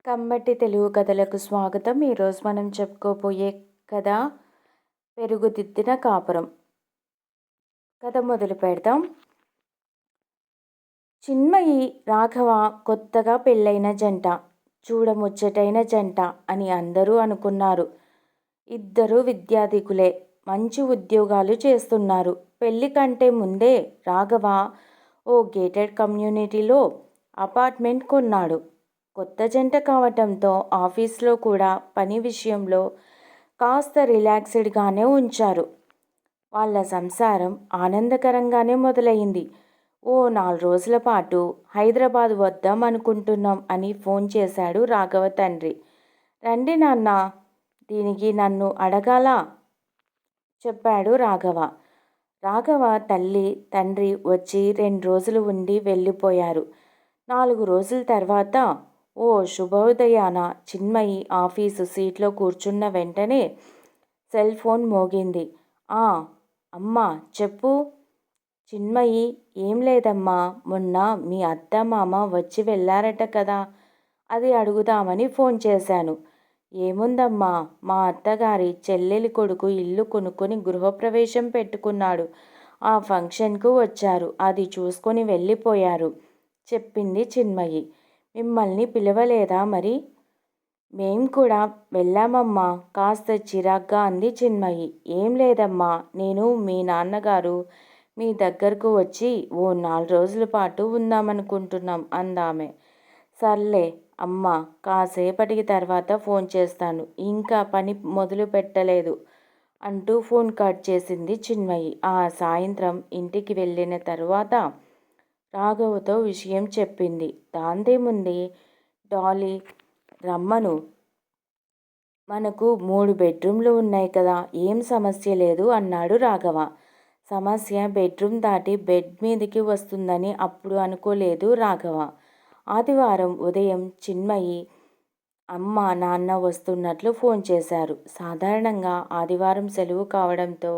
కమ్మటి తెలుగు కథలకు స్వాగతం. ఈరోజు మనం చెప్పుకోబోయే కథ పెరుగుదిద్దిన కాపురం. కథ మొదలు పెడదాం. చిన్మయి, రాఘవ కొత్తగా పెళ్ళైన జంట, చూడముచ్చటైన జంట అని అందరూ అనుకున్నారు. ఇద్దరు విద్యాధికులే, మంచి ఉద్యోగాలు చేస్తున్నారు. పెళ్లి కంటే ముందే రాఘవ ఓ గేటెడ్ కమ్యూనిటీలో అపార్ట్మెంట్ కొన్నాడు. కొత్త జంట కావటంతో ఆఫీస్లో కూడా పని విషయంలో కాస్త రిలాక్స్డ్గానే ఉంచారు. వాళ్ళ సంసారం ఆనందకరంగానే మొదలైంది. ఓ 4 రోజుల పాటు హైదరాబాద్ వద్దాం అనుకుంటున్నాం అని ఫోన్ చేశాడు రాఘవ తండ్రి. రండి నాన్న, దీనికి నన్ను అడగాలా, చెప్పాడు రాఘవ. రాఘవ తల్లి తండ్రి వచ్చి 2 రోజులు ఉండి వెళ్ళిపోయారు. 4 రోజుల తర్వాత ఓ శుభోదయాన చిన్మయి ఆఫీసు సీట్లో కూర్చున్న వెంటనే సెల్ ఫోన్ మోగింది. అమ్మా చెప్పు. చిన్మయి: ఏం లేదమ్మా, మొన్న మీ అత్త మామ వచ్చి వెళ్ళారట కదా, అది అడుగుదామని ఫోన్ చేశాను. ఏముందమ్మా, మా అత్తగారి చెల్లెలి కొడుకు ఇల్లు కొనుక్కొని గృహప్రవేశం పెట్టుకున్నాడు. ఆ ఫంక్షన్కు వచ్చారు, అది చూసుకొని వెళ్ళిపోయారు, చెప్పింది చిన్మయి. మిమ్మల్ని పిలవలేదా మరి? మేం కూడా వెళ్ళామమ్మా, కాస్త చిరాగ్గా అంది చిన్మయి. ఏం లేదమ్మా, నేను మీ నాన్నగారు మీ దగ్గరకు వచ్చి ఓ 4 రోజుల పాటు ఉందామనుకుంటున్నాం అందామె. సర్లే అమ్మా, కాసేపటికి తర్వాత ఫోన్ చేస్తాను, ఇంకా పని మొదలు పెట్టలేదు అంటూ ఫోన్ కట్ చేసింది చిన్మయి. ఆ సాయంత్రం ఇంటికి వెళ్ళిన తరువాత రాఘవతో విషయం చెప్పింది. దాందేముంది డాలీ, రమ్మను, మనకు 3 బెడ్రూమ్లు ఉన్నాయి కదా, ఏం సమస్య లేదు అన్నాడు రాఘవ. సమస్య బెడ్రూమ్ దాటి బెడ్ మీదకి వస్తుందని అప్పుడు అనుకోలేదు రాఘవ. ఆదివారం ఉదయం చిన్మయి అమ్మ నాన్న వస్తున్నట్లు ఫోన్ చేశారు. సాధారణంగా ఆదివారం సెలవు కావడంతో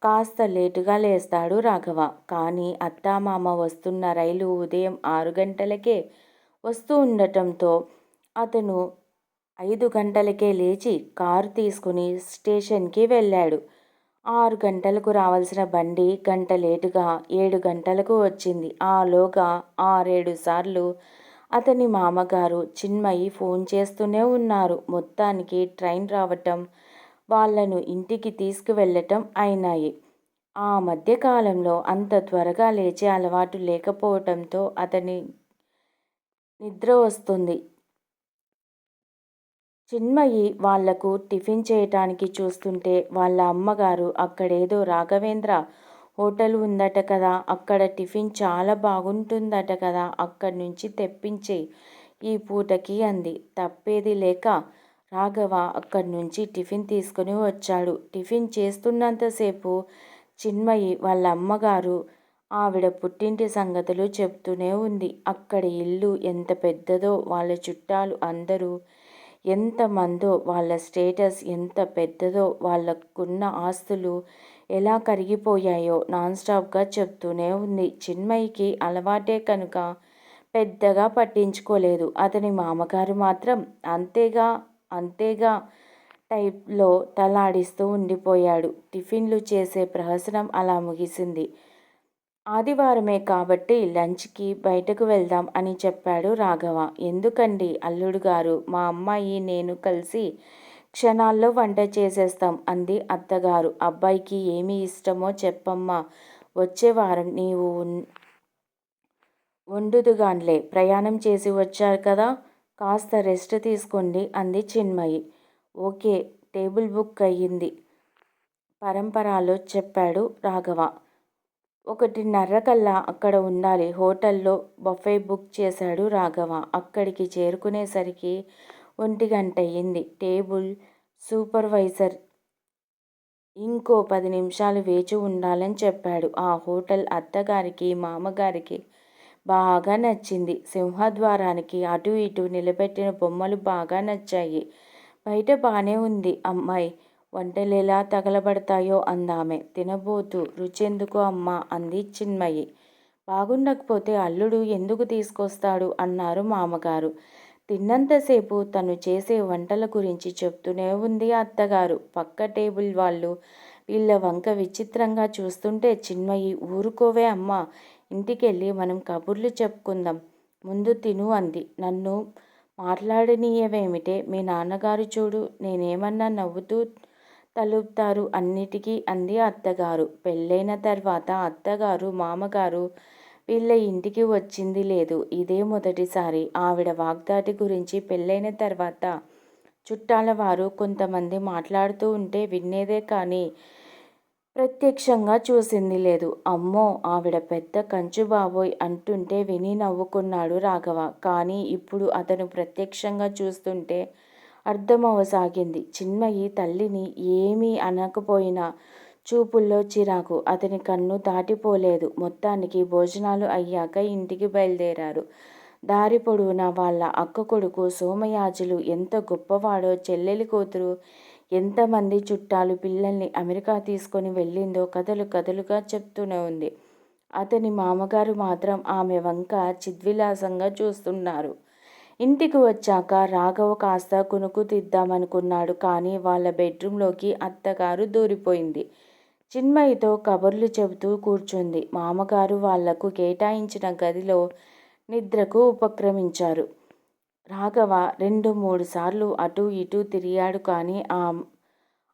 కాస్త లేటుగా లేస్తాడు రాఘవ. కానీ అత్తామామ వస్తున్న రైలు ఉదయం 6 గంటలకే వస్తూ ఉండటంతో అతను 5 గంటలకే లేచి కారు తీసుకుని స్టేషన్కి వెళ్ళాడు. 6 గంటలకు రావాల్సిన బండి గంట లేటుగా 7 గంటలకు వచ్చింది. ఆలోగా 6-7 సార్లు అతని మామగారు చిన్మయి ఫోన్ చేస్తూనే ఉన్నారు. మొత్తానికి ట్రైన్ రావటం, వాళ్లను ఇంటికి తీసుకువెళ్ళటం అయినాయి. ఆ మధ్యకాలంలో అంత త్వరగా లేచే అలవాటు లేకపోవటంతో అతని నిద్ర వస్తుంది. చిన్మయి వాళ్లకు టిఫిన్ చేయటానికి చూస్తుంటే వాళ్ళ అమ్మగారు అక్కడేదో రాఘవేంద్ర హోటల్ ఉందట కదా, అక్కడ టిఫిన్ చాలా బాగుంటుందట కదా, అక్కడి నుంచి తెప్పించే ఈ పూటకి అంది. తప్పేది లేక రాఘవ అక్కడి నుంచి టిఫిన్ తీసుకుని వచ్చాడు. టిఫిన్ చేస్తున్నంతసేపు చిన్మయి వాళ్ళ అమ్మగారు ఆవిడ పుట్టింటి సంగతులు చెప్తూనే ఉంది. అక్కడి ఇల్లు ఎంత పెద్దదో, వాళ్ళ చుట్టాలు అందరూ ఎంతమందో, వాళ్ళ స్టేటస్ ఎంత పెద్దదో, వాళ్ళకున్న ఆస్తులు ఎలా కరిగిపోయాయో నాన్ స్టాప్గా చెప్తూనే ఉంది. చిన్మయికి అలవాటే కనుక పెద్దగా పట్టించుకోలేదు. అతని మామగారు మాత్రం అంతేగా అంతేగా టైప్లో తలాడిస్తూ ఉండిపోయాడు. టిఫిన్లు చేసే ప్రహసనం అలా ముగిసింది. ఆదివారమే కాబట్టి లంచ్కి బయటకు వెళ్దాం అని చెప్పాడు రాఘవ. ఎందుకండి అల్లుడుగారు, మా అమ్మాయి నేను కలిసి క్షణాల్లో వంట చేసేస్తాం అంది అత్తగారు. అబ్బాయికి ఏమి ఇష్టమో చెప్పమ్మా, వచ్చే వారం నీవు వండుదుగాన్లే, ప్రయాణం చేసి వచ్చారు కదా, కాస్త రెస్ట్ తీసుకోండి అంది చిన్మయి. ఓకే, టేబుల్ బుక్ అయ్యింది పరంపరాలో చెప్పాడు రాఘవ. 1:30 కల్లా అక్కడ ఉండాలి. హోటల్లో బఫే బుక్ చేశాడు రాఘవ. అక్కడికి చేరుకునేసరికి 1 గంట అయ్యింది. టేబుల్ సూపర్వైజర్ ఇంకో 10 నిమిషాలు వేచి ఉండాలని చెప్పాడు. ఆ హోటల్ అత్తగారికి మామగారికి బాగా నచ్చింది. సింహద్వారానికి అటూ ఇటూ నిలబెట్టిన బొమ్మలు బాగా నచ్చాయి. బయట బానే ఉంది అమ్మాయి, వంటలెలా తగలబడతాయో అందామె. తినబోతూ రుచెందుకు అమ్మా అంది చిన్మయి. బాగుండకపోతే అల్లుడు ఎందుకు తీసుకొస్తాడు అన్నారు మామగారు. తిన్నంతసేపు తను చేసే వంటల గురించి చెప్తూనే ఉంది అత్తగారు. పక్క టేబుల్ వాళ్ళు వీళ్ళ వంక విచిత్రంగా చూస్తుంటే చిన్మయి ఊరుకోవే అమ్మా, ఇంటికెళ్ళి మనం కబుర్లు చెప్పుకుందాం, ముందు తిను అంది. నన్ను మాట్లాడనీయవేమిటే, మీ నాన్నగారు చూడు, నేనేమన్నా నవ్వుతూ తలుపుతారు అన్నిటికీ అంది అత్తగారు. పెళ్ళైన తర్వాత అత్తగారు మామగారు వీళ్ళ ఇంటికి వచ్చింది లేదు. ఇదే మొదటిసారి. ఆవిడ వాగ్దాటి గురించి పెళ్ళైన తర్వాత చుట్టాల వారు కొంతమంది మాట్లాడుతూ ఉంటే వినేదే కానీ ప్రత్యక్షంగా చూసింది లేదు. అమ్మో, ఆవిడ పెద్ద కంచు బాబోయ్ అంటుంటే విని నవ్వుకున్నాడు రాఘవ. కానీ ఇప్పుడు అతను ప్రత్యక్షంగా చూస్తుంటే అర్థమవసాగింది. చిన్మయి తల్లిని ఏమీ అనకపోయినా చూపుల్లో చిరాకు అతని కన్ను దాటిపోలేదు. మొత్తానికి భోజనాలు అయ్యాక ఇంటికి బయలుదేరారు. దారి పొడవునా వాళ్ళ అక్క కొడుకు సోమయాజులు ఎంత గొప్పవాడో, చెల్లెలి కూతురు ఎంతమంది చుట్టాలు పిల్లల్ని అమెరికా తీసుకొని వెళ్ళిందో కథలు కథలుగా చెప్తూనే ఉంది. అతని మామగారు మాత్రం ఆమె వంక చిద్విలాసంగా చూస్తున్నారు. ఇంటికి వచ్చాక రాఘవ కాస్త కునుకు తీద్దామనుకున్నాడు. కానీ వాళ్ళ బెడ్రూంలోకి అత్తగారు దూరిపోయింది. చిన్మయితో కబుర్లు చెబుతూ కూర్చుంది. మామగారు వాళ్లకు కేటాయించిన గదిలో నిద్రకు ఉపక్రమించారు. రాఘవ 2-3 సార్లు అటూ ఇటూ తిరిగాడు. కానీ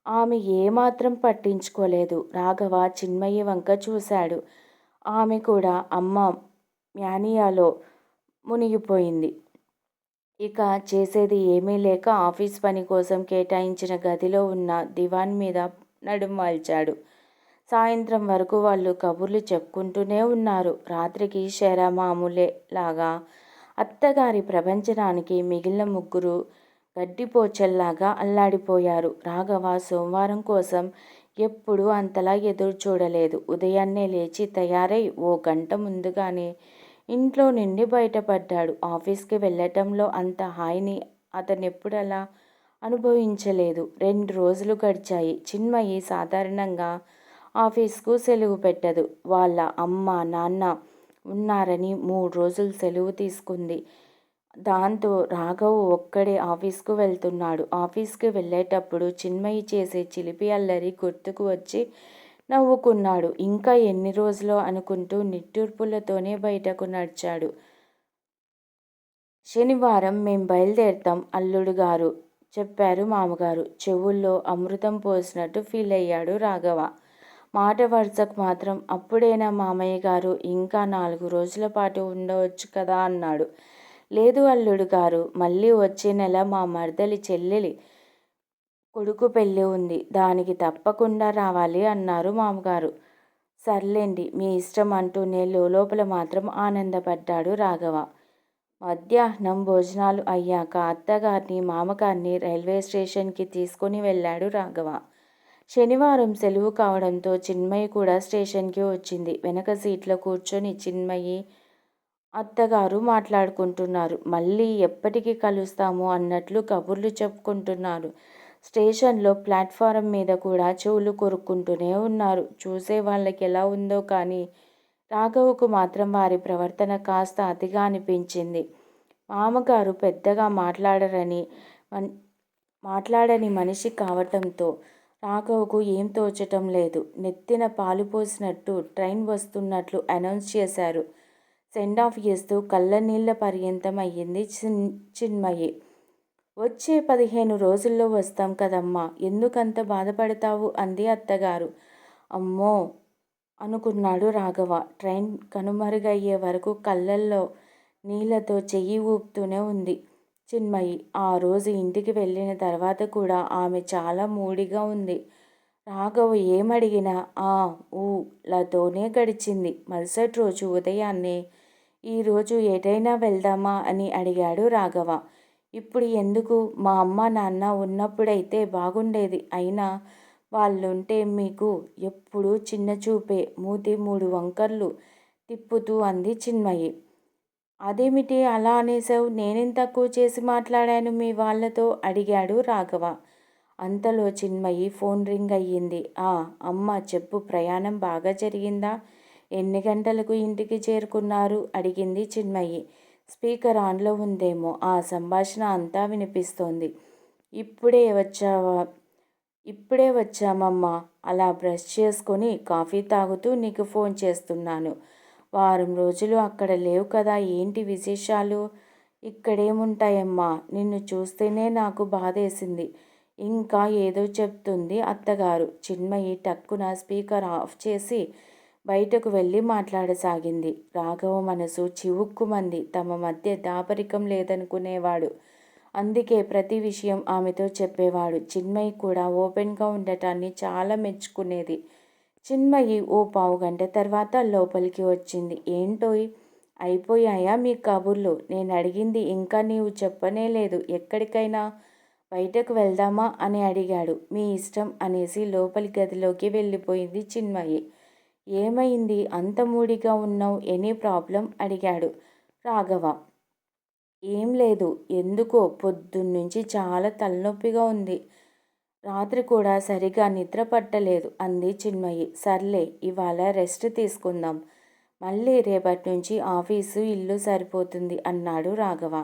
ఆమె ఏమాత్రం పట్టించుకోలేదు. రాఘవ చిన్మయి వంక చూశాడు. ఆమె కూడా అమ్మ మ్యానియాలో మునిగిపోయింది. ఇక చేసేది ఏమీ లేక ఆఫీస్ పని కోసం కేటాయించిన గదిలో ఉన్న దివాన్ మీద నడుం వాల్చాడు. సాయంత్రం వరకు వాళ్ళు కబుర్లు చెప్పుకుంటూనే ఉన్నారు. రాత్రికి శరమామూలే లాగా అత్తగారి ప్రపంచనానికి మిగిలిన ముగ్గురు గడ్డిపోచల్లాగా అల్లాడిపోయారు. రాఘవ సోమవారం కోసం ఎప్పుడూ అంతలా ఎదురు చూడలేదు. ఉదయాన్నే లేచి తయారై 1 గంట ముందుగానే ఇంట్లో నుండి బయటపడ్డాడు. ఆఫీస్కి వెళ్ళటంలో అంత హాయిని అతనెప్పుడలా అనుభవించలేదు. 2 రోజులు గడిచాయి. చిన్మయి సాధారణంగా ఆఫీస్కు సెలవు పెట్టదు. వాళ్ళ అమ్మ నాన్న ఉన్నారని 3 రోజులు సెలవు తీసుకుంది. దాంతో రాఘవ్ ఒక్కడే ఆఫీస్కు వెళ్తున్నాడు. ఆఫీస్కి వెళ్ళేటప్పుడు చిన్మయి చేసే చిలిపి అల్లరి గుర్తుకు వచ్చి నవ్వుకున్నాడు. ఇంకా ఎన్ని రోజులో అనుకుంటూ నిట్టూర్పులతోనే బయటకు నడిచాడు. శనివారం మేం బయలుదేరతాం అల్లుడుగారు చెప్పారు మామగారు. చెవుల్లో అమృతం పోసినట్టు ఫీలయ్యాడు రాఘవ. మాట వరుసకు మాత్రం అప్పుడేనా మామయ్య గారు, ఇంకా 4 రోజుల పాటు ఉండవచ్చు కదా అన్నాడు. లేదు అల్లుడు గారు, మళ్ళీ వచ్చే నెల మా మరదలి చెల్లెలి కొడుకు పెళ్ళి ఉంది, దానికి తప్పకుండా రావాలి అన్నారు మామగారు. సర్లేండి, మీ ఇష్టం అంటూనే లోపల మాత్రం ఆనందపడ్డాడు రాఘవ. మధ్యాహ్నం భోజనాలు అయ్యాక అత్తగారిని మామగారిని రైల్వే స్టేషన్కి తీసుకుని వెళ్ళాడు రాఘవ. శనివారం సెలవు కావడంతో చిన్మయి కూడా స్టేషన్కి వచ్చింది. వెనక సీట్లో కూర్చొని చిన్మయి అత్తగారు మాట్లాడుకుంటున్నారు. మళ్ళీ ఎప్పటికి కలుస్తాము అన్నట్లు కబుర్లు చెప్పుకుంటున్నారు. స్టేషన్లో ప్లాట్ఫారం మీద కూడా చెవులు కొరుక్కుంటూనే ఉన్నారు. చూసే వాళ్ళకి ఎలా ఉందో కానీ రాఘవకు మాత్రం వారి ప్రవర్తన కాస్త అతిగా అనిపించింది. మామగారు పెద్దగా మాట్లాడని మనిషి కావటంతో రాఘవకు ఏం తోచటం లేదు. నెత్తిన పాలు పోసినట్టు ట్రైన్ వస్తున్నట్లు అనౌన్స్ చేశారు. సెండ్ ఆఫ్ చేస్తూ కళ్ళనీళ్ల పర్యంతం అయ్యింది చిన్మయి. వచ్చే 15 రోజుల్లో వస్తాం కదమ్మా, ఎందుకంత బాధపడతావు అంది అత్తగారు. అమ్మో అనుకున్నాడు రాఘవ. ట్రైన్ కనుమరుగయ్యే వరకు కళ్ళల్లో నీళ్లతో చెయ్యి ఊపుతూనే ఉంది చిన్మయి. ఆ రోజు ఇంటికి వెళ్ళిన తర్వాత కూడా ఆమె చాలా మూడిగా ఉంది. రాఘవ్ ఏమడిగినా ఆ ఊ లతోనే గడిచింది. మరుసటి రోజు ఉదయాన్నే ఈరోజు ఎటైనా వెళ్దామా అని అడిగాడు రాఘవ. ఇప్పుడు ఎందుకు, మా అమ్మ నాన్న ఉన్నప్పుడైతే బాగుండేది. అయినా వాళ్ళుంటే మీకు ఎప్పుడూ చిన్నచూపే, మూతి 3 వంకర్లు తిప్పుతూ అంది చిన్మయి. అదేమిటి అలా అనేశావు, నేనేం తక్కువ చేసి మాట్లాడాను మీ వాళ్ళతో అడిగాడు రాఘవ. అంతలో చిన్మయి ఫోన్ రింగ్ అయ్యింది. అమ్మ చెప్పు, ప్రయాణం బాగా జరిగిందా, ఎన్ని గంటలకు ఇంటికి చేరుకున్నారు అడిగింది చిన్మయి. స్పీకర్ ఆన్లో ఉందేమో. ఆ సంభాషణ అంతా వినిపిస్తోంది. ఇప్పుడే వచ్చావా ఇప్పుడే వచ్చామమ్మా. అలా బ్రష్ చేసుకొని కాఫీ తాగుతూ నీకు ఫోన్ చేస్తున్నాను. వారం రోజులు అక్కడ లేవు కదా, ఏంటి విశేషాలు? ఇక్కడేముంటాయమ్మా, నిన్ను చూస్తేనే నాకు బాధేసింది. ఇంకా ఏదో చెప్తుంది అత్తగారు. చిన్మయి టక్కున స్పీకర్ ఆఫ్ చేసి బయటకు వెళ్ళి మాట్లాడసాగింది. రాఘవ మనసు చివుక్కుమంది. తమ మధ్య దాపరికం లేదనుకునేవాడు. అందుకే ప్రతి విషయం ఆమెతో చెప్పేవాడు. చిన్మయి కూడా ఓపెన్గా ఉండటాన్ని చాలా మెచ్చుకునేది. చిన్మయి ఓ పావుగంట తర్వాత లోపలికి వచ్చింది. ఏంటోయ్, అయిపోయాయా మీ కబుర్లు? నేను అడిగింది ఇంకా నీవు చెప్పనే లేదు. ఎక్కడికైనా బయటకు వెళ్దామా అని అడిగాడు. మీ ఇష్టం అనేసి లోపలి గదిలోకి వెళ్ళిపోయింది చిన్మయి. ఏమైంది, అంత మూడిగా ఉన్నావు? ఎనీ ప్రాబ్లం అడిగాడు రాఘవ. ఏం లేదు. ఎందుకో పొద్దున్నుంచి చాలా తలనొప్పిగా ఉంది. రాత్రి కూడా సరిగా నిద్ర పట్టలేదు అంది చిన్మయి. సర్లే, ఇవాళ రెస్ట్ తీసుకుందాం. మళ్ళీ రేపటి నుంచి ఆఫీసు ఇల్లు సరిపోతుంది అన్నాడు రాఘవ.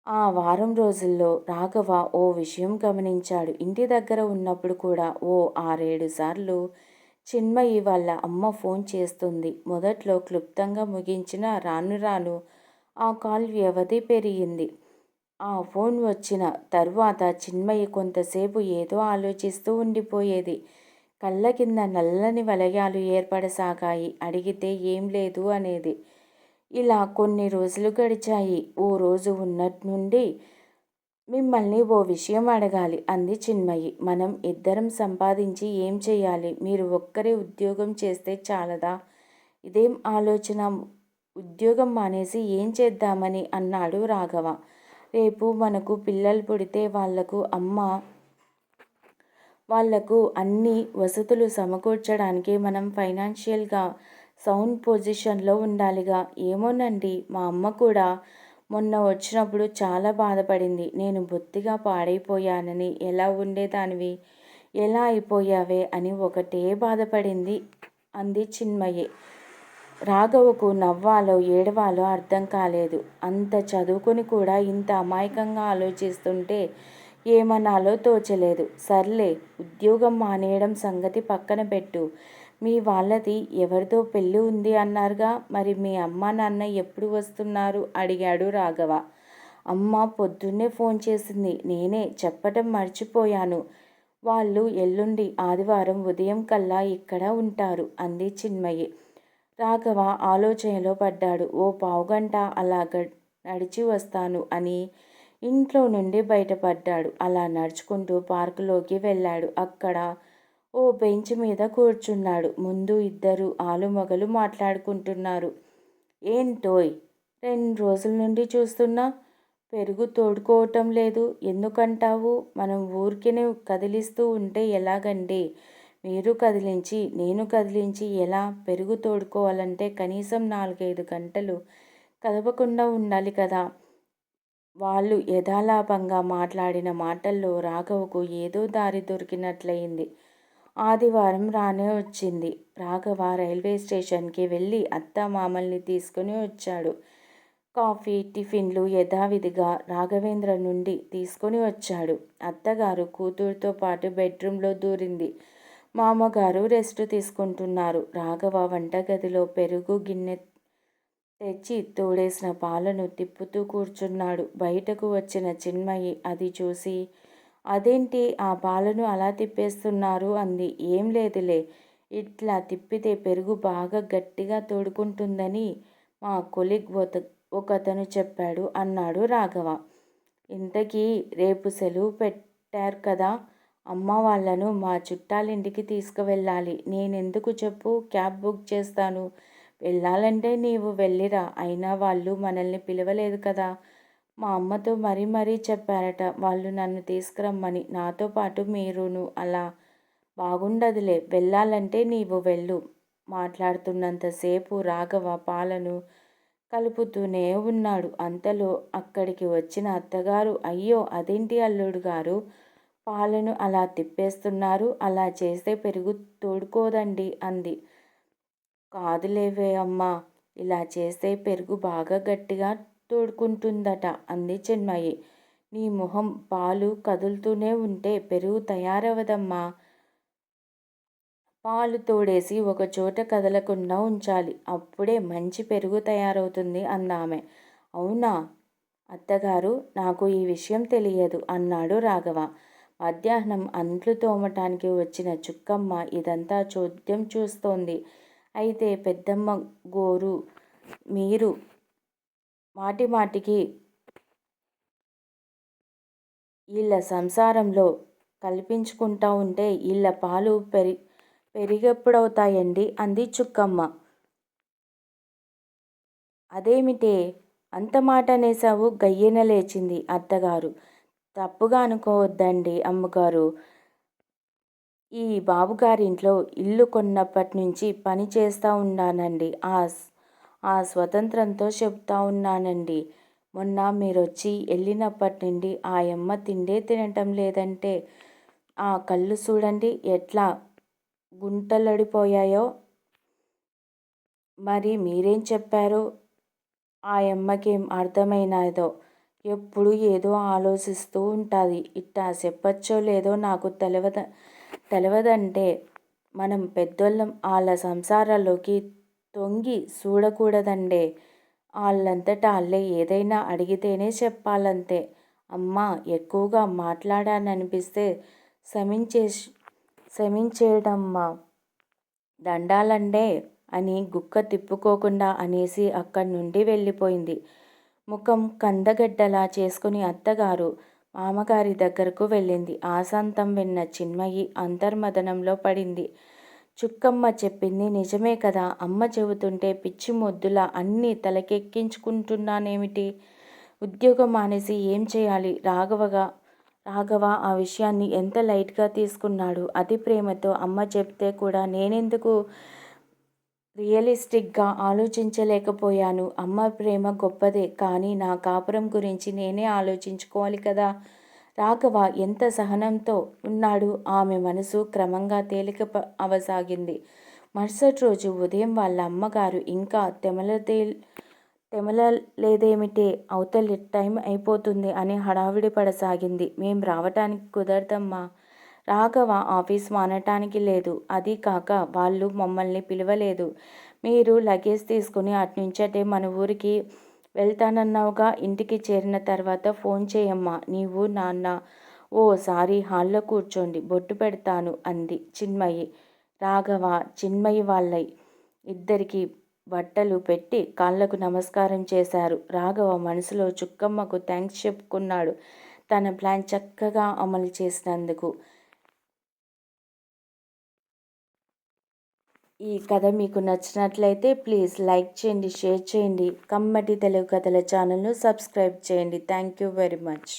ఆ వారం రోజుల్లో రాఘవ ఓ విషయం గమనించాడు. ఇంటి దగ్గర ఉన్నప్పుడు కూడా ఓ 6-7 సార్లు చిన్మయి వాళ్ళ అమ్మ ఫోన్ చేస్తుంది. మొదట్లో క్లుప్తంగా ముగించిన రాను రాను ఆ కాల్ వ్యవధి పెరిగింది. ఆ ఫోన్ వచ్చిన తరువాత చిన్మయి కొంతసేపు ఏదో ఆలోచిస్తూ ఉండిపోయేది. కళ్ళ కింద నల్లని వలయాలు ఏర్పడసాగాయి. అడిగితే ఏం లేదు అనేది. ఇలా కొన్ని రోజులు గడిచాయి. ఓ రోజు ఉన్నట్నుండి మిమ్మల్ని ఓ విషయం అడగాలి అంది చిన్మయి. మనం ఇద్దరం సంపాదించి ఏం చెయ్యాలి? మీరు ఒక్కరే ఉద్యోగం చేస్తే చాలదా? ఇదేం ఆలోచన? ఉద్యోగం మానేసి ఏం చేద్దామని అన్నాడు రాఘవ. రేపు మనకు పిల్లలు పుడితే వాళ్లకు అన్ని వసతులు సమకూర్చడానికి మనం ఫైనాన్షియల్గా సౌండ్ పొజిషన్లో ఉండాలిగా. ఏమోనండి, మా అమ్మ కూడా మొన్న వచ్చినప్పుడు చాలా బాధపడింది. నేను బొత్తిగా పాడైపోయానని. ఎలా ఉండేదానివి, ఎలా అయిపోయావే అని ఒకటే బాధపడింది అంది చిన్మయి. రాఘవకు నవ్వాలో ఏడవాలో అర్థం కాలేదు. అంత చదువుకుని కూడా ఇంత అమాయకంగా ఆలోచిస్తుంటే ఏమనాలో తోచలేదు. సర్లే, ఉద్యోగం మానేయడం సంగతి పక్కన పెట్టు. మీ వాళ్ళది ఎవరిదో పెళ్ళి ఉంది అన్నారుగా, మరి మీ అమ్మా నాన్న ఎప్పుడు వస్తున్నారు అడిగాడు రాఘవ. అమ్మ పొద్దున్నే ఫోన్ చేసింది. నేనే చెప్పటం మర్చిపోయాను. వాళ్ళు ఎల్లుండి ఆదివారం ఉదయం కల్లా ఇక్కడ ఉంటారు అంది చిన్మయి. రాఘవ ఆలోచనలో పడ్డాడు. ఓ పావుగంట అలా నడిచి వస్తాను అని ఇంట్లో నుండి బయటపడ్డాడు. అలా నడుచుకుంటూ పార్కులోకి వెళ్ళాడు. అక్కడ ఓ బెంచ్ మీద కూర్చున్నాడు. ముందు ఇద్దరు ఆలుమగలు మాట్లాడుకుంటున్నారు. ఏంటోయ్, 2 రోజుల నుండి చూస్తున్నా, పెరుగు తోడుకోవటం లేదు. ఎందుకంటావు? మనం ఊరికినే కదిలిస్తూ ఉంటే ఎలాగండి? మీరు కదిలించి నేను కదిలించి ఎలా? పెరుగు తోడుకోవాలంటే కనీసం 4-5 గంటలు కదపకుండా ఉండాలి కదా. వాళ్ళు యథాలాపంగా మాట్లాడిన మాటల్లో రాఘవకు ఏదో దారి దొరికినట్లయింది. ఆదివారం రానే వచ్చింది. రాఘవ రైల్వే స్టేషన్కి వెళ్ళి అత్తామామల్ని తీసుకుని వచ్చాడు. కాఫీ, టిఫిన్లు యథావిధిగా రాఘవేంద్ర నుండి తీసుకొని వచ్చాడు. అత్తగారు కూతురుతో పాటు బెడ్రూంలో దూరింది. మామగారు రెస్ట్ తీసుకుంటున్నారు. రాఘవ వంటగదిలో పెరుగు గిన్నె తెచ్చి తోడేసిన పాలను తిప్పుతూ కూర్చున్నాడు. బయటకు వచ్చిన చిన్మయి అది చూసి, అదేంటి ఆ పాలను అలా తిప్పేస్తున్నారు అంది. ఏం లేదులే, ఇట్లా తిప్పితే పెరుగు బాగా గట్టిగా తోడుకుంటుందని మా కొలీగ్ ఒకతను చెప్పాడు అన్నాడు రాఘవ. ఇంతకీ రేపు సెలవు పెట్టారు కదా, అమ్మ వాళ్ళను మా చుట్టాలింటికి తీసుకువెళ్ళాలి. నేనెందుకు చెప్పు, క్యాబ్ బుక్ చేస్తాను. వెళ్ళాలంటే నీవు వెళ్ళిరా. అయినా వాళ్ళు మనల్ని పిలవలేదు కదా. మా అమ్మతో మరీ చెప్పారట వాళ్ళు నన్ను తీసుకురమ్మని. నాతో పాటు మీరును. అలా బాగుండదులే. వెళ్ళాలంటే నీవు వెళ్ళు. మాట్లాడుతున్నంతసేపు రాఘవ పాలను కలుపుతూనే ఉన్నాడు. అంతలో అక్కడికి వచ్చిన అత్తగారు, అయ్యో అదేంటి అల్లుడు గారు, పాలను అలా తిప్పేస్తున్నారు? అలా చేస్తే పెరుగు తోడుకోదండి అంది. కాదులేవే అమ్మా, ఇలా చేస్తే పెరుగు బాగా గట్టిగా తోడుకుంటుందట అంది చిన్మయి. నీ మొహం, పాలు కదులుతూనే ఉంటే పెరుగు తయారవదమ్మా. పాలు తోడేసి ఒకచోట కదలకుండా ఉంచాలి. అప్పుడే మంచి పెరుగు తయారవుతుంది అందామె. అవునా అత్తగారు, నాకు ఈ విషయం తెలియదు అన్నాడు రాఘవ. మధ్యాహ్నం అంట్లు తోమటానికి వచ్చిన చుక్కమ్మ ఇదంతా చోద్యం చూస్తోంది. అయితే పెద్దమ్మ గోరు మీరు మాటిమాటికి వీళ్ళ సంసారంలో కల్పించుకుంటా ఉంటే వీళ్ళ పాలు పెరిగెప్పుడవుతాయండి అంది చుక్కమ్మ. అదేమిటే అంత మాట అనేసావు? గయ్యెన లేచింది అత్తగారు. తప్పుగా అనుకోవద్దండి అమ్మగారు. ఈ బాబుగారింట్లో ఇల్లు కొన్నప్పటి నుంచి పని చేస్తూ ఉన్నానండి. ఆ స్వతంత్రంతో చెప్తా ఉన్నానండి. మొన్న మీరొచ్చి వెళ్ళినప్పటి నుండి ఆ యమ్మ తిండే తినటం లేదంటే ఆ కళ్ళు చూడండి ఎట్లా గుంటలడిపోయాయో. మరి మీరేం చెప్పారు? ఆ యమ్మకేం అర్థమైనాదో. ఎప్పుడు ఏదో ఆలోచిస్తూ ఉంటుంది. ఇట్టా చెప్పచ్చో లేదో నాకు తెలవదంటే మనం పెద్దోళ్ళం వాళ్ళ సంసారాల్లోకి తొంగి చూడకూడదండే. వాళ్ళంతట వాళ్ళే ఏదైనా అడిగితేనే చెప్పాలంతే. అమ్మా, ఎక్కువగా మాట్లాడాననిపిస్తే క్షమించేయడమ్మా. దండాలండే అని గుక్క తిప్పుకోకుండా అనేసి అక్కడి నుండి వెళ్ళిపోయింది. ముఖం కందగడ్డలా చేసుకుని అత్తగారు మామగారి దగ్గరకు వెళ్ళింది. ఆశాంతం విన్న చిన్మయి అంతర్మదనంలో పడింది. చుక్కమ్మ చెప్పింది నిజమే కదా. అమ్మ చెబుతుంటే పిచ్చి మొద్దులా అన్నీ తలకెక్కించుకుంటున్నానేమిటి? ఉద్యోగం మానేసి ఏం చేయాలి? రాఘవ ఆ విషయాన్ని ఎంత లైట్గా తీసుకున్నాడు. అతి ప్రేమతో అమ్మ చెప్తే కూడా నేనెందుకు రియలిస్టిక్గా ఆలోచించలేకపోయాను. అమ్మ ప్రేమ గొప్పదే, కానీ నా కాపురం గురించి నేనే ఆలోచించుకోవాలి కదా. రాఘవ ఎంత సహనంతో ఉన్నాడు. ఆమె మనసు క్రమంగా తేలిక అవసాగింది. మరుసటి రోజు ఉదయం వాళ్ళ అమ్మగారు ఇంకా తెమలలేదేమిటే, అవతలి టైం అయిపోతుంది అని హడావిడి పడసాగింది. మేం రావటానికి కుదరదమ్మా. రాఘవ ఆఫీస్ మానటానికి లేదు. అది కాక వాళ్ళు మమ్మల్ని పిలవలేదు. మీరు లగేజ్ తీసుకుని అట్నుంచటే మన ఊరికి వెళ్తానన్నావుగా. ఇంటికి చేరిన తర్వాత ఫోన్ చేయమ్మా. నీవు నాన్న ఓసారి హాల్లో కూర్చోండి, బొట్టు పెడతాను అంది చిన్మయి. రాఘవ చిన్మయి వాళ్ళ ఇద్దరికి బట్టలు పెట్టి కాళ్లకు నమస్కారం చేశారు. రాఘవ మనసులో చుక్కమ్మకు థ్యాంక్స్ చెప్పుకున్నాడు, తన ప్లాన్ చక్కగా అమలు చేసినందుకు. ఈ కథ మీకు నచ్చినట్లయితే ప్లీజ్ లైక్ చేయండి, షేర్ చేయండి. కమ్మటి తెలుగు కథల ఛానల్ను సబ్స్క్రైబ్ చేయండి. Thank you very much.